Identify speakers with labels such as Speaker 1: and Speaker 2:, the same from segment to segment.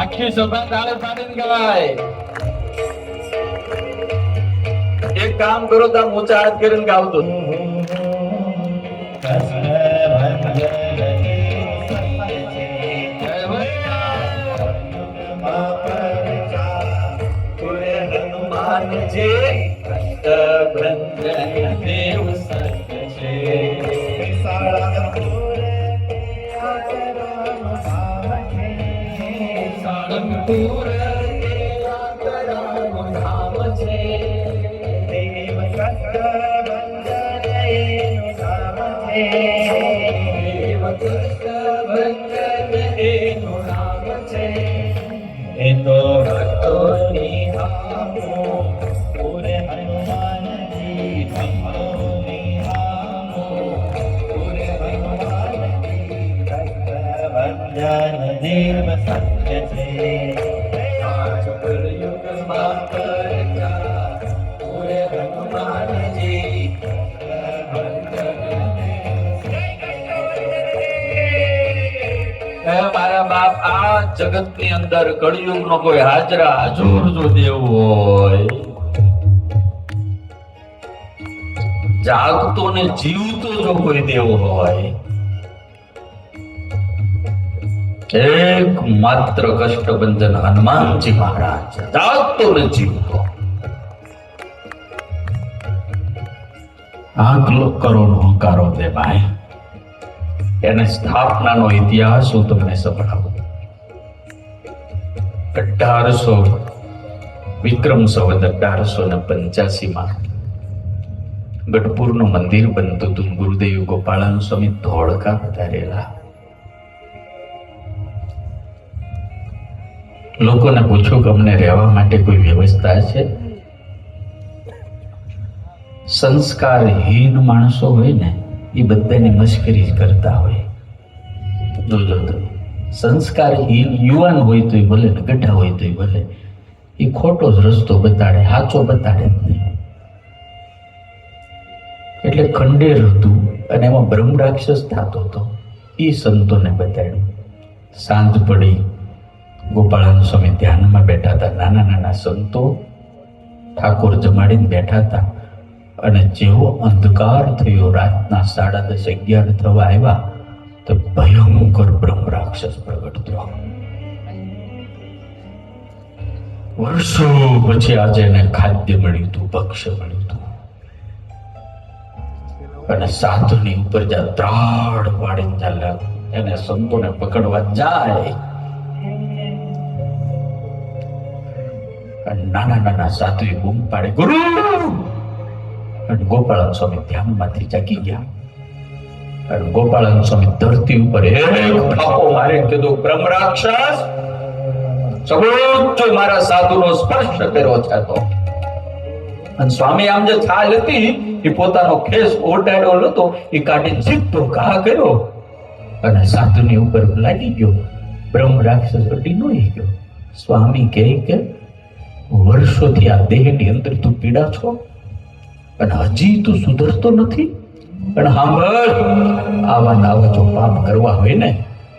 Speaker 1: આખી સભા તાળે પાડીને ગવાય. એક કામ કરો તો ઊંચા હાથ કરીને ગાવતો. દેવ સત્ય છે. સાળંગપુર ધામ છે. દેવ સત્ય બંધન એનું નામ છે. એ તો ભક્તોની હામો પૂરે હનુમાનજી ભક્તોની હામો પૂરે હનુમાનજી ભક્ત બંધન દેવ સત્ય છે. પાંચ કળયુગમાં કરતા પૂરે હનુમાનજી. મારા બાપ, આ જગત ની અંદર કળિયુગ નો કોઈ હાજરા હજુર જો દેવ હોય, જાગતો ને જીવતો જો કોઈ દેવ હોય, એક માત્ર કષ્ટભંજન હનુમાનજી મહારાજ, જાગતો ને જીવતો. આટલો કરોડ હંકારો દે ભાઈ. એને સ્થાપનાનો ઇતિહાસ હું તમને સંભળાવું. 1800 વિક્રમ સંવત 1885 ગઢપુરનું મંદિર બનતું હતું. ગુરુદેવ ગોપાળાનંદ સ્વામી ધોળકા પધારેલા. લોકોને પૂછ્યું કે અમને રહેવા માટે કોઈ વ્યવસ્થા છે? સંસ્કારહીન માણસો હોય ને એ બધાની મશ્કરી કરતા હોય. જોજો તો સંસ્કારહીન યુવાન હોય તોય ભલે ને ગઢા હોય તોય ભલે, એ ખોટો જ રસ્તો બતાડે, સાચો બતાડે જ નહીં. એટલે ખંડેર હતું અને એમાં બ્રહ્મ રાક્ષસ થતો હતો. એ સંતોને બતાડ્યું. સાંજ પડી, ગોપાળાનંદ સ્વામી ધ્યાનમાં બેઠા હતા. નાના નાના સંતો ઠાકોર જમાડીને બેઠા હતા. અને જેવો અંધકાર થયો, રાતના 10:30-11 થવા આવ્યા, તો ભયંકર બ્રહ્મ રાક્ષસ પ્રગટ થયો. વર્ષો પછી આજે એને ખાદ્ય મળ્યું હતું, ભક્ષ્ય મળ્યું હતું. અને સાધુની ઉપર જ્યાં ત્રાડ પાડીને ચાલ્યા, એને સંતોને પકડવા જાય. અને નાના નાના સાધુએ બૂમ પાડે, ગુરુ! અને ગોપાળાનંદ સ્વામી ધ્યાનમાંથી જાગી ગયા. અને ગોપાળાનંદ સ્વામી ધરતી ઉપર એક ઠાકો મારીને કીધું, બ્રહ્મ રાક્ષસ, સર્વોચ્ચ મારા સાધુનો સ્પર્શ કર્યો છે તો. અને સ્વામી આમ જે છાલ હતી એ પોતાનો ખેસ ઓટાડ્યો હતો, એ કાઢીને સીધો ઘા કર્યો અને સાધુની ઉપર લાગી ગયો. બ્રહ્મ રાક્ષસ અડી નોઈ ગયો. સ્વામી કહે કે વર્ષોથી આ દેહની અંદર તું પીડા છો અને હજી તું સુધરતો નથી. અને સાંભળ, આવા નાવા જો પાપ કરવા હોય ને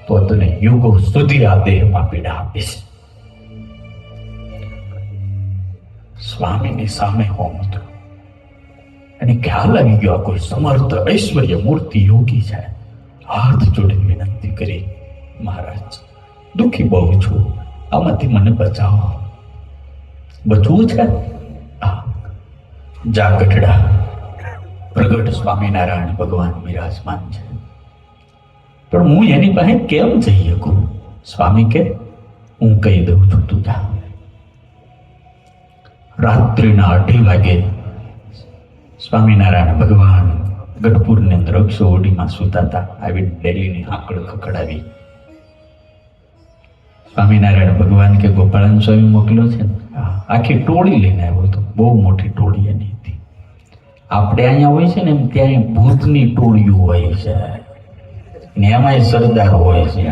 Speaker 1: તો તને યુગો સુધી આ દેહમાં પીડા આપીશ. સ્વામીની સામે હોમ હતું અને ખ્યાલ આવી ગયો આ કોઈ સમર્થ ઐશ્વર્ય મૂર્તિ યોગી છે. હાથ જોડીને વિનંતી કરી, મહારાજ દુઃખી બહુ છું, આમાંથી મને બચાવો. બચવું છે? જા ગઢડા, પ્રગટ સ્વામિનારાયણ ભગવાન બિરાજમાન છે. પણ હું એની પાસે કેમ જઈ શકું? સ્વામી કે હું કહી દઉં છું, તું જા. રાત્રિના 2:30 વાગે સ્વામિનારાયણ ભગવાન ગઢપુરની અંદર અક્ષોડીમાં સૂતા હતા. આવી ડેલીની આંકડ ખખડાવી. સ્વામિનારાયણ ભગવાન કે ગોપાળાનંદ સ્વામી મોકલ્યો છે ને? આખી ટોળી લઈને આવ્યો હતો. બહુ મોટી ટોળી એની હતી. આપણે અહીંયા હોય છે ને એમ ત્યાં ભૂતની ટોળીઓ હોય છે ને એમાંય સરદાર હોય છે.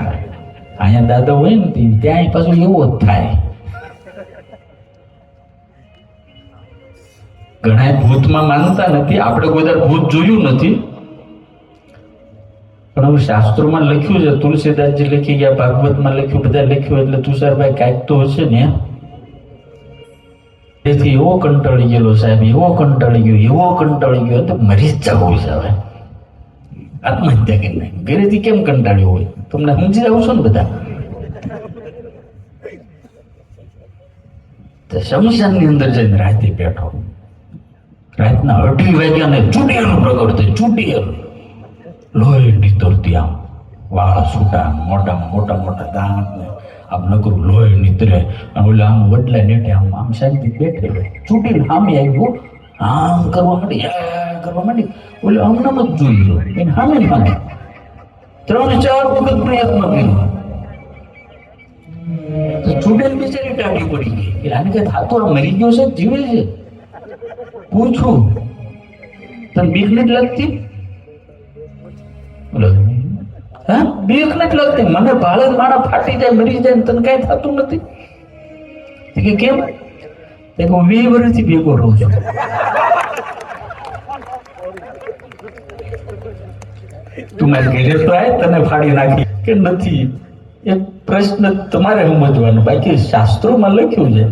Speaker 1: અહીંયા દાદા હોય ને ત્યાં પાછું એવો જ થાય. ઘણા ભૂતમાં માનતા નથી. આપણે કોઈ દર ભૂત જોયું નથી, પણ હવે શાસ્ત્રોમાં લખ્યું છે, તુલસીદાસજી લખી ગયા, ભાગવતમાં લખ્યું, બધા લખ્યું, એટલે તુષારભાઈ કાંઈક તો હશે ને. તેથી એવો કંટાળી ગયેલો સાહેબ, એવો કંટાળી ગયો તો મરી જ જવું છે. હવે આત્મહત્યા કરી નાખી. ઘરેથી કેમ કંટાળ્યો હોય તમને સમજી જાવ છો ને બધા. શમશાનની અંદર જઈને રાતે બેઠો, રાતના 2:30 વાગ્યા ને ચૂંટિયાનું પ્રગટ થયું. ચૂંટિયાનું લોહી નીતરતી, આમ વાળ છૂટા, મોટા મોટા દાંત ને આમ નકરું લોહી નીતરે. અને ઓલે આમ વડલા નેટે આમ શાંતિ બેઠેલો, ચૂંટીને સામે આવ્યું, આમ કરવા માંડી. ઓલે આમનામ જ જોઈ લો, એને સામે 3-4 વખત પ્રયત્ન કર્યો. ચૂંટેલ બિચારી ટાઢી પડી ગઈ કે આને કઈ થાતું, આ મરી ગયો છે, જીવે છે. પૂછું તને બીક નથી લાગતી? હા, બીક નથી લાગતી? મને ભાળે માણા ફાટી જાય, મરી જાય, તને કઈ થતું નથી? કે કેમ? હું 20 વર્ષથી ભેગો રહું છું. તું મારી ઘરે તો આય, તને ફાડી નાખી કે નથી? એ પ્રશ્ન તમારે સમજવાનો. બાકી શાસ્ત્રોમાં લખ્યું છે.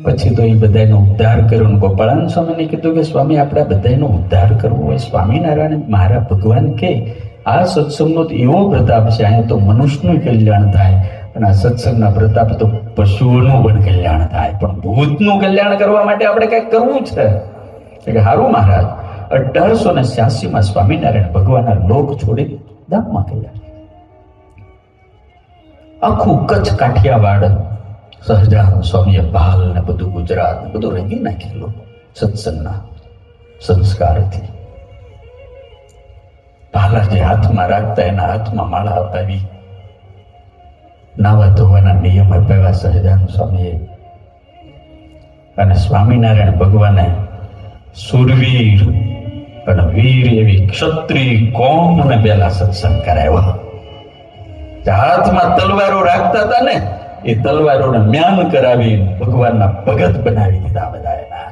Speaker 1: પછી તો એ બધાનો ઉદ્ધાર કર્યો. ગોપાળાનંદ સ્વામીને કીધું કે સ્વામી, આપણે બધાનો ઉદ્ધાર કરવો હોય, સ્વામિનારાયણ મારા ભગવાન કે આ સત્સંગનો એવો પ્રતાપ છે, અહીંયા તો મનુષ્યનું કલ્યાણ થાય, અને આ સત્સંગના પ્રતાપ તો પશુઓનું પણ કલ્યાણ થાય, પણ ભૂતનું કલ્યાણ કરવા માટે આપણે કંઈક કરવું છે. એટલે હારું મહારાજ 1886માં સ્વામિનારાયણ ભગવાનના લોક છોડી ધામમાં ગયા. આખું કચ્છ, કાઠિયાવાડ, સહજાનંદ સ્વામીએ ભાલ ને બધું, ગુજરાત ને બધું રંગી નાખેલું સત્સંગના સંસ્કારથી. ભાલા જે હાથમાં રાખતા એના હાથમાં માળા અપાવી, નાવા ધોવાના નિયમ અપાવ્યા સહજાનંદ સ્વામીએ. અને સ્વામિનારાયણ ભગવાને સુરવીર અને વીર એવી ક્ષત્રિય કોમને પહેલા સત્સંગ કરાવ્યા. હાથમાં તલવારો રાખતા હતા ને, એ તલવારોને જ્ઞાન કરાવી ભગવાનના ભગત બનાવી દીધા બધા. એના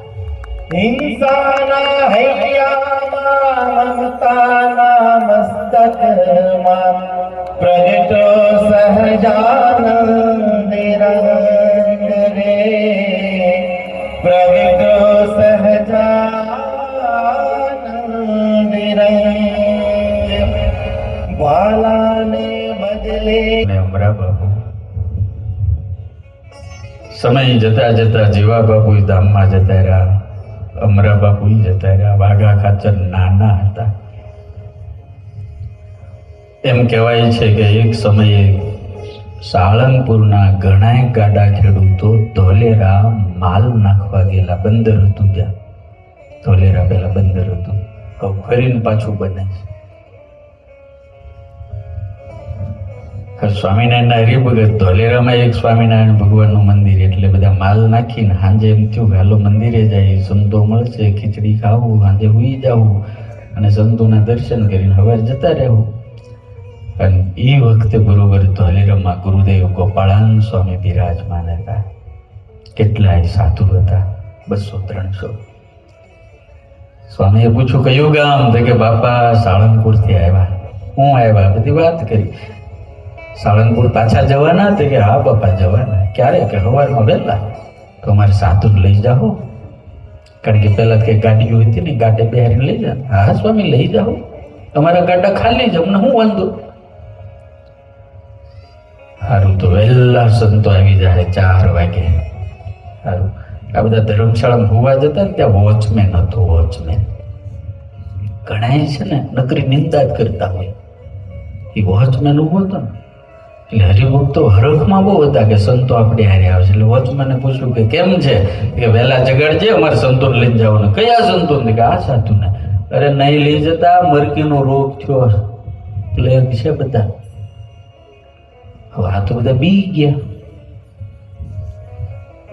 Speaker 2: હિંસાના હૈયામાં મમતાના મસ્તકમાં પ્રગટો સહજાનંદ રંગ રે, પ્રગટો સહજાનંદ રંગ. વાલાને બદલે
Speaker 1: અમરા બાપુ સમય જતા જતા જીવા બાપુ ધામમાં જતા રહ્યા, અમરા બાપુ જતા રહ્યા. વાઘા ખાચર નાના હતા. એમ કહેવાય છે કે એક સમયે સાળંગપુરના ઘણા ગાડા ખેડૂતો ધોલેરા માલ નાખવા ગયેલા. બંદર હતું ત્યાં, ધોલેરા પેલા બંદર હતું, હવે ફરીને પાછું બને છે. સ્વામિનારાયણ હરિભગત ધોલેરામાં એક સ્વામિનારાયણ ભગવાનનું મંદિર, એટલે બધા માલ નાખીને સાંજે એમ થયું હાલો મંદિરે જાય, સંતો મળશે, ખીચડી ખાવું, સાંજે હુઈ જવું અને સંતોના દર્શન કરીને હવે જતા રહેવું. અને એ વખતે બરોબર ધોલેરામાં ગુરુદેવ ગોપાળાનંદ સ્વામી બિરાજમાન હતા. કેટલાય સાધુ હતા, 200-300. સ્વામીએ પૂછ્યું કયું ગામ? તો કે બાપા સાળંગપુરથી આવ્યા. હું આવ્યા? બધી વાત કરી. સાળંગપુર પાછા જવાના? તો કે હા બાપા જવાના. ક્યારે? કે સવારમાં વહેલા. તો અમારે સાધુને લઈ જાઓ, કારણ કે પહેલા કઈ ગાડીઓ હતી ને, ગાડે બેહારીને લઈ જાઓ. હા સ્વામી લઈ જાઓ, અમારા ગાડા ખાલી જ, અમને શું વાંધો. સારું, તો વહેલા સંતો આવી જાય 4 વાગે. સારું, આ બધા ધર્મશાળામાં હોવા જતા ને, ત્યાં વોચમેન હતો. વોચમેન ઘણા છે ને નકરી નિંદા જ કરતા હોય, એ વોચમેન ઉભો હતો ને, એટલે હરિભક્તો હરખમાં બહુ હતા કે સંતો આપણે હારે આવશે. એટલે વોચમેને પૂછ્યું કે કેમ છે? કે વહેલા જગાડજે, અમારે સંતોને લઈને જવાનું. કયા સંતોને? કે આ સાધુને. અરે નહીં લઈ જતા, મરકીનો રોગ થયો, પ્લેગ છે બધા. હવે આ તો બધા બી ગયા.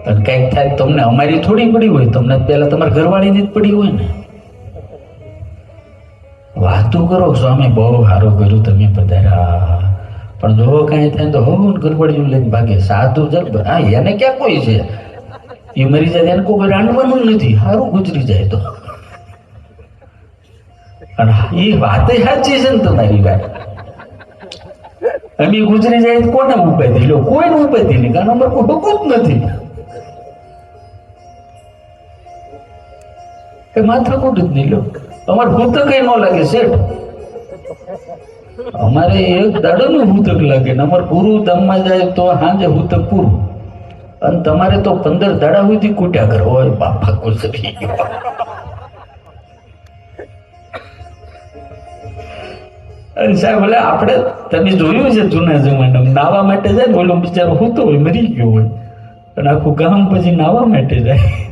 Speaker 1: અને કંઈક થાય તમને અમારી થોડી પડી હોય, તમને પહેલા તમારા ઘરવાળીની જ પડી હોય ને. વાતું કરો સ્વામી બહુ સારું કર્યું તમે પધાર્યા, પણ જો કાંઈ થાય તો હો ઘરવાળીઓ લઈને ભાગે. સાધુ જબ હા, એને ક્યાં કોઈ છે? એ મરી જાય એને કોઈ રાંધવાનું નથી, સારું ગુજરી જાય તો. અને એ વાત સાચી છે ને તમારી વાત. અમે ગુજરી જાય તો કોને ઉપાધી લો? કોઈને ઉપાધી નહીં, કારણ અમારે કોઈ હકું જ નથી. એ માથાકૂટ જ નહીં લો. અમારે ભૂતક કઈ ન લાગે શેઠ. અમારે એક દાડાનું ભૂતક લાગે ને અમારે પૂરું ધામમાં જાય તો સાંજે ભૂતક પૂરું. અને તમારે તો 15 દાડા સુધી કૂટ્યા કરો. હોય બાપા ગુજરી ગયો. અને સાહેબ ભલે આપણે તમે જોયું છે જૂના જમાનામાં નાવા માટે જાય ને ઓલો બિચારો હોતો હોય મરી ગયો હોય અને આખું ગામ પછી નાવા માટે જાય.